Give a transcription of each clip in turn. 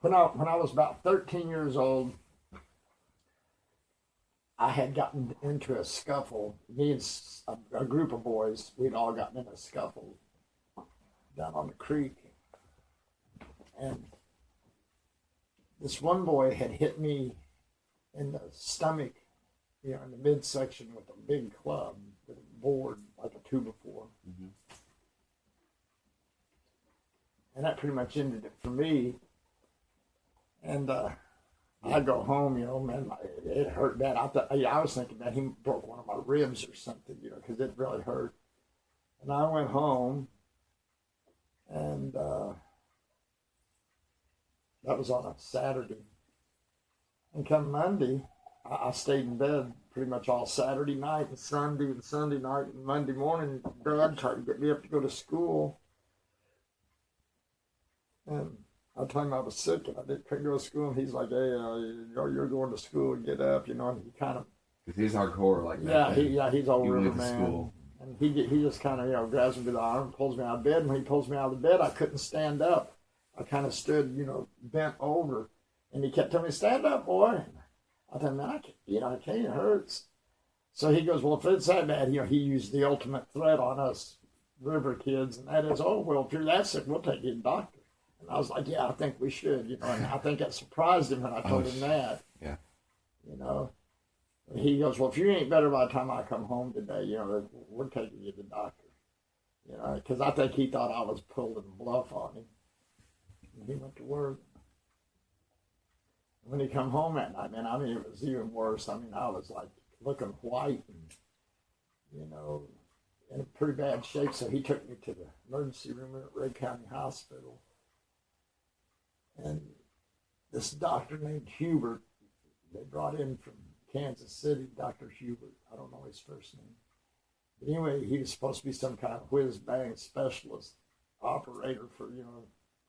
when I was about 13 years old, I had gotten into a scuffle. Me and a group of boys, we'd all gotten in a scuffle down on the creek. And this one boy had hit me in the stomach, in the midsection with a big club, with a board, like a 2x4. Mm-hmm. And that pretty much ended it for me. And I go home, man, it hurt bad. I was thinking that he broke one of my ribs or something, because it really hurt. And I went home, and that was on a Saturday. And come Monday, I stayed in bed pretty much all Saturday night and Sunday night and Monday morning. Dad tried to get me up to go to school. And I told him I was sick and I couldn't go to school. And he's like, hey, you're going to school, get up, and he kind of. Because he's hardcore like that. He's all river man. School. And he just kind of, grabs me by the arm, pulls me out of bed. And when he pulls me out of the bed, I couldn't stand up. I kind of stood, bent over. And he kept telling me, stand up, boy. I thought, man, I can't, it hurts. So he goes, well, if it's that bad, he used the ultimate threat on us river kids. And that is, oh, well, if you're that sick, we'll take you to the doctor. And I was like, yeah, I think we should, and I think that surprised him when I told him that. Yeah. And he goes, well, if you ain't better by the time I come home today, we're taking you to the doctor. Because I think he thought I was pulling a bluff on him. And he went to work. When he come home that night, man, it was even worse. I was like looking white and, in a pretty bad shape. So he took me to the emergency room at Ray County Hospital. And this doctor named Hubert, they brought in from Kansas City, Dr. Hubert. I don't know his first name. But anyway, he was supposed to be some kind of whiz-bang specialist operator for,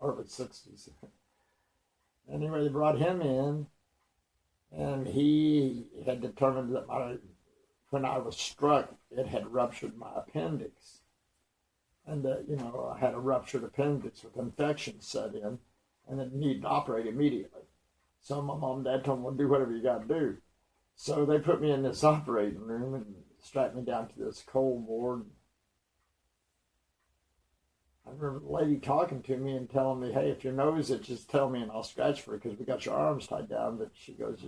early 60s. Anyway, they brought him in, and he had determined that when I was struck, it had ruptured my appendix. And that, I had a ruptured appendix with infection set in, and it needed to operate immediately. So my mom and dad told me, well, do whatever you got to do. So they put me in this operating room and strapped me down to this cold board. I remember the lady talking to me and telling me, hey, if your nose itches, tell me and I'll scratch for it because we got your arms tied down. But she goes,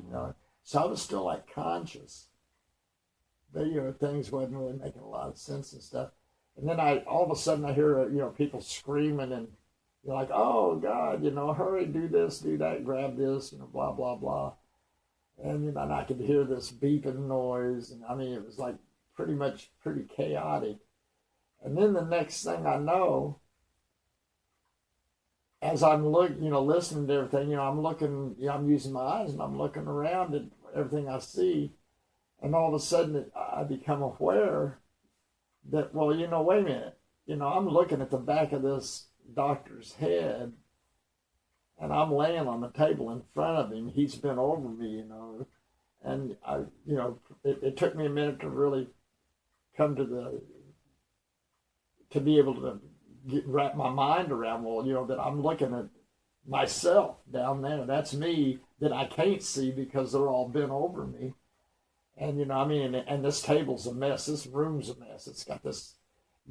So I was still like conscious. But, things wasn't really making a lot of sense and stuff. And then all of a sudden I hear, people screaming and you're like, oh God, hurry, do this, do that, grab this, blah, blah, blah. And, and I could hear this beeping noise. And it was like pretty chaotic. And then the next thing I know, as I'm listening to everything, I'm looking, I'm using my eyes and I'm looking around at everything I see. And all of a sudden I become aware that, well, wait a minute, I'm looking at the back of this doctor's head and I'm laying on the table in front of him. He's bent over me, and it took me a minute to really come to be able to wrap my mind around, that I'm looking at myself down there. That's me that I can't see because they're all bent over me. And, and this table's a mess. This room's a mess. It's got this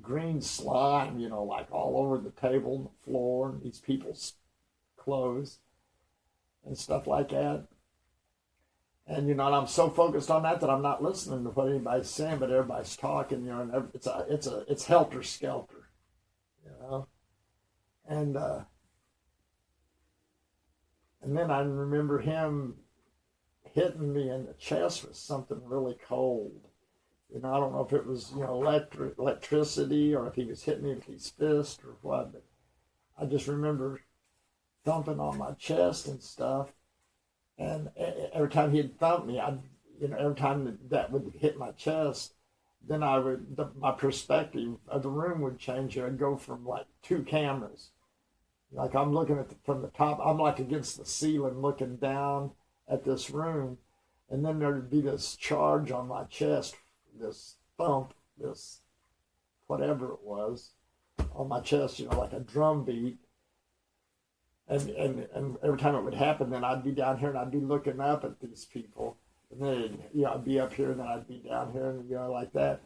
green slime, like all over the table and the floor and these people's clothes and stuff like that. And, and I'm so focused on that I'm not listening to what anybody's saying, but everybody's talking, and it's helter-skelter, And then I remember him hitting me in the chest with something really cold. I don't know if it was, electricity or if he was hitting me with his fist or what, but I just remember thumping on my chest and stuff. And every time he'd thump me, every time that would hit my chest, then my perspective of the room would change. I'd go from like two cameras. Like I'm looking from the top, I'm like against the ceiling looking down at this room. And then there'd be this charge on my chest, this thump, this whatever it was on my chest, like a drum beat. And every time it would happen, then I'd be down here and I'd be looking up at these people. And then, I'd be up here and then I'd be down here and, like that.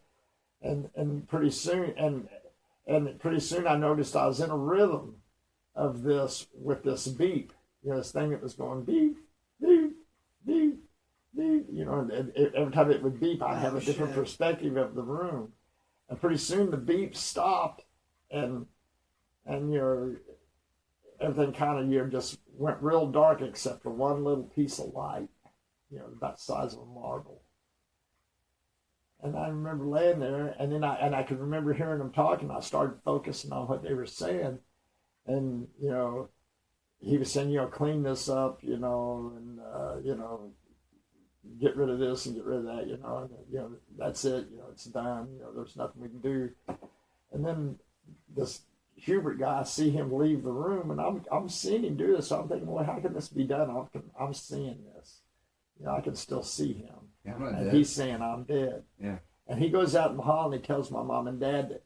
And pretty soon, pretty soon I noticed I was in a rhythm of this with this beep, this thing that was going beep, beep, beep, beep, and every time it would beep, I'd have a different perspective of the room. And pretty soon the beep stopped and everything kind of, just went real dark except for one little piece of light, about the size of a marble. And I remember laying there, and then I could remember hearing them talking. I started focusing on what they were saying, and he was saying, clean this up, and get rid of this and get rid of that, and, that's it, it's done, there's nothing we can do. And then this Hubert guy, I see him leave the room, and I'm seeing him do this. So I'm thinking, well, how can this be done? I'm seeing this. I can still see him. Yeah, I'm not and dead. He's saying I'm dead. Yeah. And he goes out in the hall and he tells my mom and dad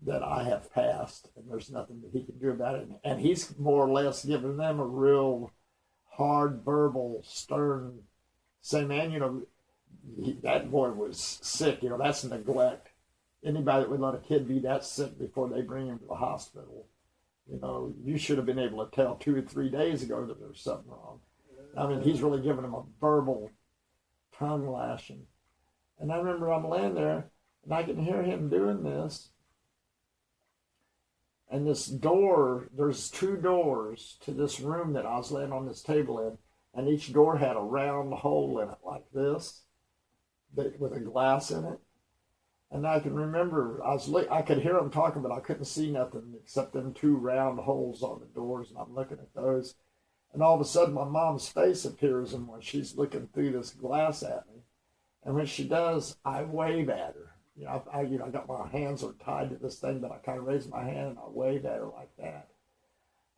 that I have passed and there's nothing that he can do about it. And he's more or less giving them a real hard, verbal, stern, say, man, that boy was sick. That's neglect. Anybody that would let a kid be that sick before they bring him to the hospital, you should have been able to tell 2 or 3 days ago that there was something wrong. I mean, he's really giving him a verbal tongue lashing. And I remember I'm laying there and I can hear him doing this. And this door, there's 2 doors to this room that I was laying on this table in. And each door had a round hole in it like this, with a glass in it. And I can remember, I could hear them talking, but I couldn't see nothing except them 2 round holes on the doors, and I'm looking at those. And all of a sudden, my mom's face appears, and when she's looking through this glass at me, and when she does, I wave at her. I got my hands are tied to this thing, but I kind of raise my hand and I wave at her like that.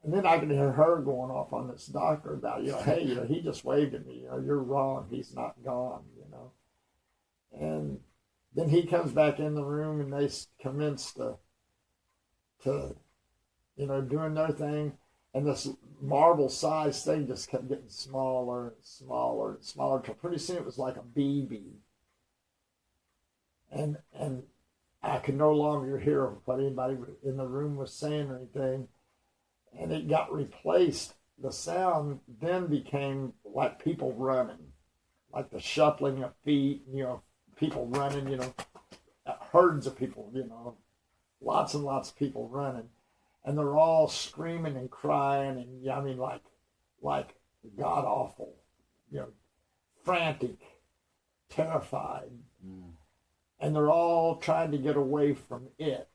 And then I can hear her going off on this doctor about, hey, he just waved at me. You're wrong. He's not gone. And then he comes back in the room and they commence to doing their thing. And this marble-sized thing just kept getting smaller and smaller and smaller until pretty soon it was like a BB. And I could no longer hear what anybody in the room was saying or anything. And it got replaced. The sound then became like people running, like the shuffling of feet, people running, herds of people, lots and lots of people running. And they're all screaming and crying and, like God awful, frantic, terrified. Mm. And they're all trying to get away from it.